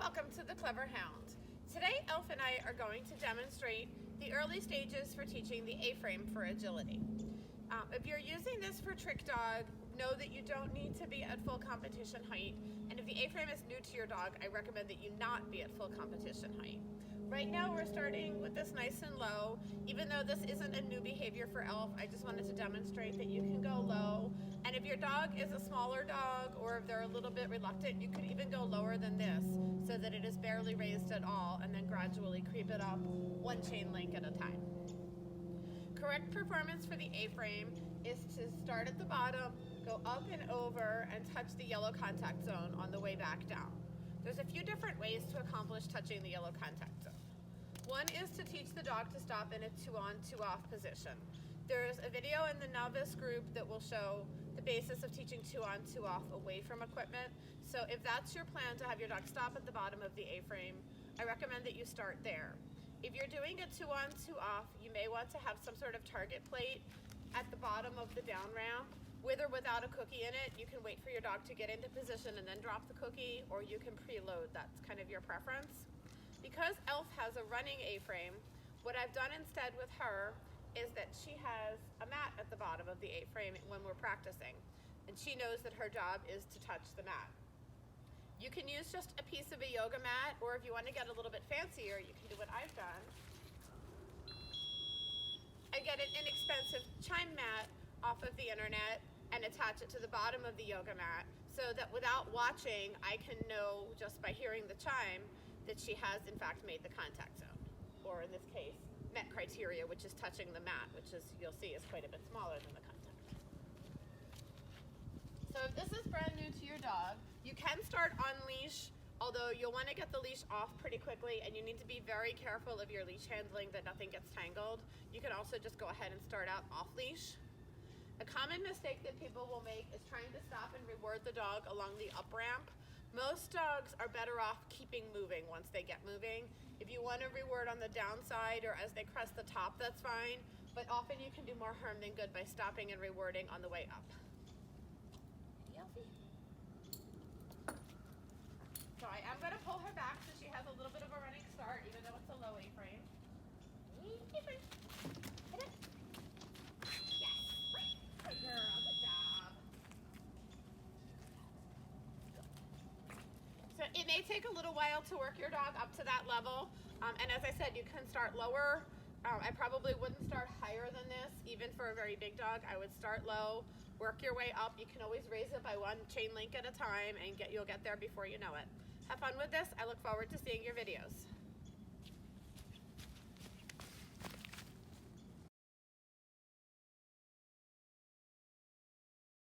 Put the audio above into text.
welcome to the Clever Hound. Today Elf and I are going to demonstrate the early stages for teaching the A-frame for agility. If you're using this for trick dog, know that you don't need to be at full competition height, and if the A-frame is new to your dog, I recommend that you not be at full competition height. Right now we're starting with this nice and low. Even though this isn't a new behavior for Elf, I just wanted to demonstrate that you can go low. And if your dog is a smaller dog, or if they're a little bit reluctant, you could even go lower than this so that it is barely raised at all, and then gradually creep it up one chain link at a time. Correct performance for the A-frame is to start at the bottom, go up and over, and touch the yellow contact zone on the way back down. There's a few different ways to accomplish touching the yellow contact zone. One is to teach the dog to stop in a 2-on, 2-off position. There's a video in the novice group that will show the basis of teaching 2-on, 2-off away from equipment. So if that's your plan, to have your dog stop at the bottom of the A-frame, I recommend that you start there. If you're doing a 2-on, 2-off, you may want to have some sort of target plate at the bottom of the down ramp. With or without a cookie in it, you can wait for your dog to get into position and then drop the cookie, or you can preload. That's kind of your preference. Because Elf has a running A-frame, what I've done instead with her is that she has a mat at the bottom of the A-frame when we're practicing, and she knows that her job is to touch the mat. You can use just a piece of a yoga mat, or if you want to get a little bit fancier, you can do what I've done. I get an inexpensive chime mat off of the internet and attach it to the bottom of the yoga mat so that without watching, I can know just by hearing the chime that she has in fact made the contact zone, or in this case, met criteria, which is touching the mat, which is, you'll see, is quite a bit smaller than the contact. So if this is brand new to your dog, you can start on leash, although you'll want to get the leash off pretty quickly, and you need to be very careful of your leash handling that nothing gets tangled. You can also just go ahead and start out off leash. A common mistake that people will make is trying to stop and reward the dog along the up ramp. Most dogs are better off keeping moving once they get moving. If you want to reward on the downside or as they crest the top, that's fine, but often you can do more harm than good by stopping and rewarding on the way up. So I am going to pull her back so she has a little bit of a running start, even though it's a low A-frame. Hit it. Yes. Good girl. Good job. So it may take a little while to work your dog up to that level. And as I said, you can start lower. I probably wouldn't start higher than this, even for a very big dog. I would start low, work your way up. You can always raise it by one chain link at a time, and you'll get there before you know it. Have fun with this. I look forward to seeing your videos.